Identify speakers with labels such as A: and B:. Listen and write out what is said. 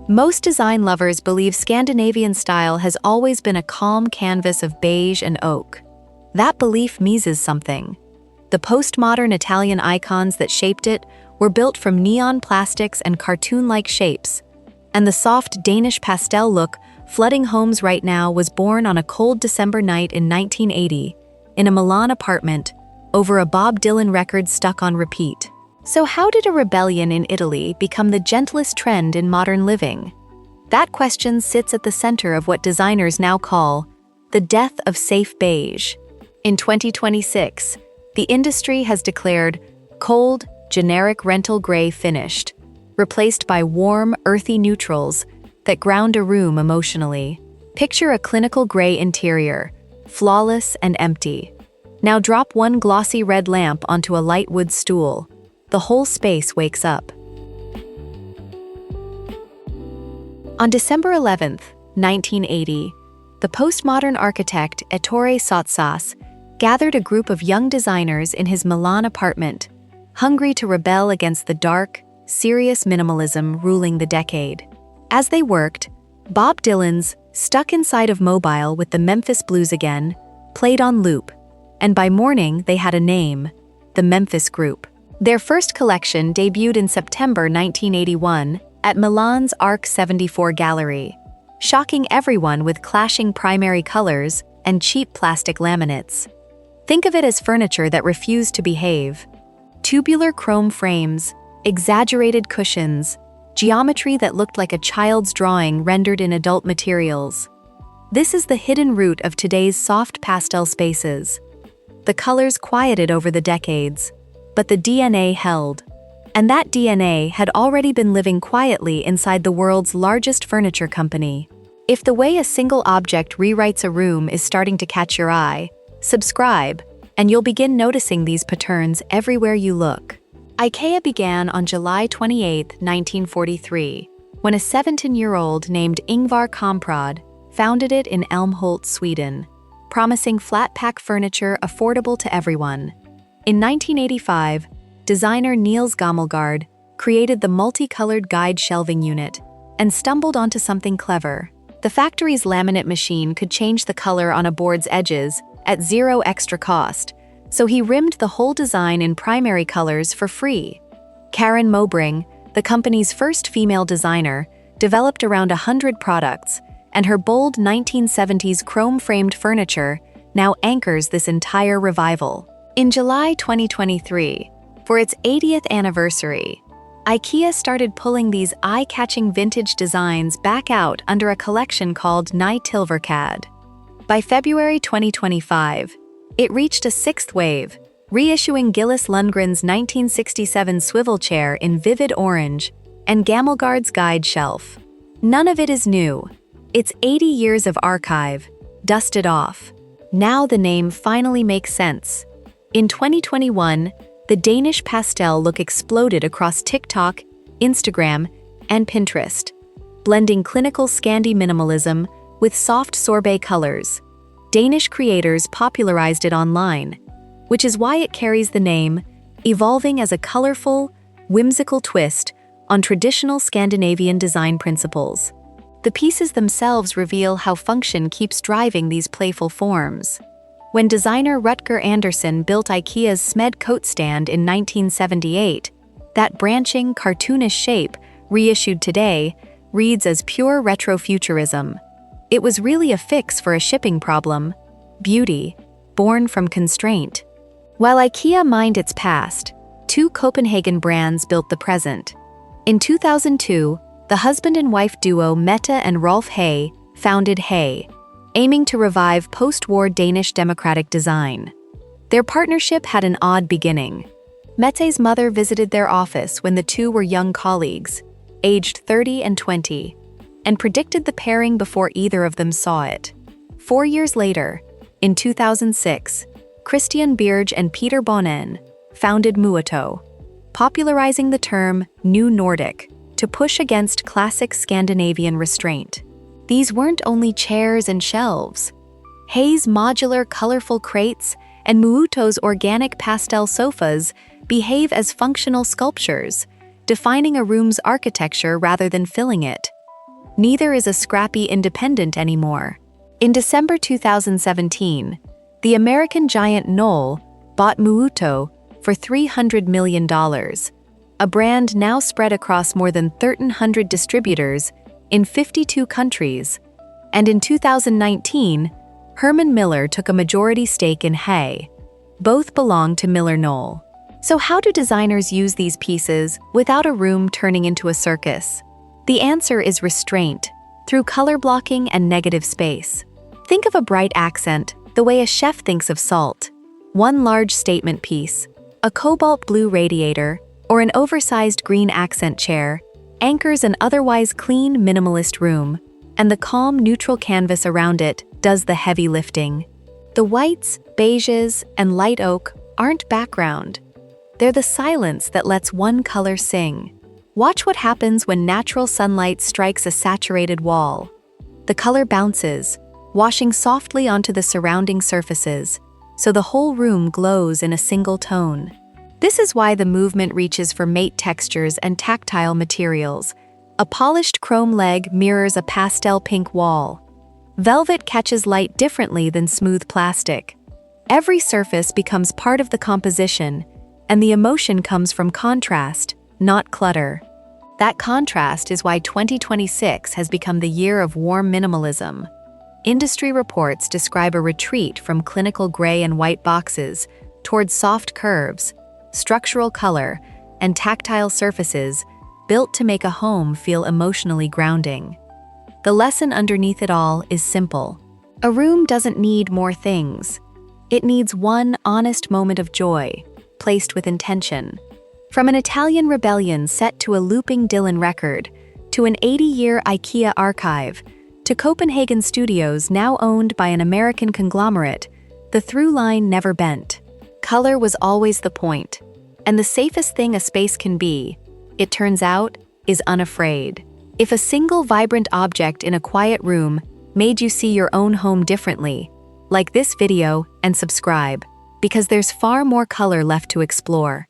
A: Most design lovers believe Scandinavian style has always been a calm canvas of beige and oak. That belief misses something. The postmodern Italian icons that shaped it were built from neon plastics and cartoon-like shapes, and the soft Danish pastel look flooding homes right now was born on a cold December night in 1980 in a Milan apartment over a Bob Dylan record stuck on repeat. So how did a rebellion in Italy become the gentlest trend in modern living? That question sits at the center of what designers now call the death of safe beige. In 2026, the industry has declared cold, generic rental gray finished, replaced by warm, earthy neutrals that ground a room emotionally. Picture a clinical gray interior, flawless and empty. Now drop one glossy red lamp onto a light wood stool. The whole space wakes up. On December 11, 1980, the postmodern architect Ettore Sottsass gathered a group of young designers in his Milan apartment, hungry to rebel against the dark, serious minimalism ruling the decade. As they worked, Bob Dylan's "Stuck Inside of Mobile with the Memphis Blues Again" played on loop, and by morning they had a name, the Memphis Group. Their first collection debuted in September 1981 at Milan's Arc 74 Gallery, shocking everyone with clashing primary colors and cheap plastic laminates. Think of it as furniture that refused to behave. Tubular chrome frames, exaggerated cushions, geometry that looked like a child's drawing rendered in adult materials. This is the hidden root of today's soft pastel spaces. The colors quieted over the decades, but the DNA held. And that DNA had already been living quietly inside the world's largest furniture company. If the way a single object rewrites a room is starting to catch your eye, subscribe, and you'll begin noticing these patterns everywhere you look. IKEA began on July 28, 1943, when a 17-year-old named Ingvar Kamprad founded it in Älmhult, Sweden, promising flat-pack furniture affordable to everyone. In 1985, designer Niels Gammelgaard created the multicolored guide shelving unit and stumbled onto something clever. The factory's laminate machine could change the color on a board's edges at zero extra cost, so he rimmed the whole design in primary colors for free. Karen Mobring, the company's first female designer, developed around 100 products, and her bold 1970s chrome-framed furniture now anchors this entire revival. In July 2023, for its 80th anniversary, IKEA started pulling these eye-catching vintage designs back out under a collection called Ny Tilverkad. By February 2025, it reached a sixth wave, reissuing Gillis Lundgren's 1967 swivel chair in vivid orange and Gammelgaard's guide shelf. None of it is new. It's 80 years of archive, dusted off. Now the name finally makes sense. In 2021, the Danish Pastel look exploded across TikTok, Instagram, and Pinterest, blending clinical Scandi minimalism with soft sorbet colors. Danish creators popularized it online, which is why it carries the name, evolving as a colorful, whimsical twist on traditional Scandinavian design principles. The pieces themselves reveal how function keeps driving these playful forms. When designer Rutger Andersen built IKEA's Smed coat stand in 1978, that branching, cartoonish shape, reissued today, reads as pure retrofuturism. It was really a fix for a shipping problem: beauty, born from constraint. While IKEA mined its past, two Copenhagen brands built the present. In 2002, the husband and wife duo Mette and Rolf Hay founded Hay, aiming to revive post-war Danish democratic design. Their partnership had an odd beginning. Mette's mother visited their office when the two were young colleagues, aged 30 and 20, and predicted the pairing before either of them saw it. 4 years later, in 2006, Christian Beige and Peter Bonnen founded Muoto, popularizing the term New Nordic to push against classic Scandinavian restraint. These weren't only chairs and shelves. Hay's modular, colorful crates and Muoto's organic pastel sofas behave as functional sculptures, defining a room's architecture rather than filling it. Neither is a scrappy independent anymore. In December 2017, the American giant Knoll bought Muuto for $300 million, a brand now spread across more than 1,300 distributors in 52 countries. And in 2019, Herman Miller took a majority stake in Hay. Both belong to Miller Knoll. So how do designers use these pieces without a room turning into a circus? The answer is restraint, through color blocking and negative space. Think of a bright accent the way a chef thinks of salt. One large statement piece, a cobalt blue radiator, or an oversized green accent chair anchors an otherwise clean minimalist room, and the calm neutral canvas around it does the heavy lifting. The whites, beiges, and light oak aren't background. They're the silence that lets one color sing. Watch what happens when natural sunlight strikes a saturated wall. The color bounces, washing softly onto the surrounding surfaces, so the whole room glows in a single tone. This is why the movement reaches for matte textures and tactile materials. A polished chrome leg mirrors a pastel pink wall. Velvet catches light differently than smooth plastic. Every surface becomes part of the composition, and the emotion comes from contrast, not clutter. That contrast is why 2026 has become the year of warm minimalism. Industry reports describe a retreat from clinical gray and white boxes towards soft curves, structural color, and tactile surfaces built to make a home feel emotionally grounding. The lesson underneath it all is simple. A room doesn't need more things. It needs one honest moment of joy, placed with intention. From an Italian rebellion set to a looping Dylan record, to an 80-year IKEA archive, to Copenhagen studios now owned by an American conglomerate, the through line never bent. Color was always the point, and the safest thing a space can be, it turns out, is unafraid. If a single vibrant object in a quiet room made you see your own home differently, like this video and subscribe, because there's far more color left to explore.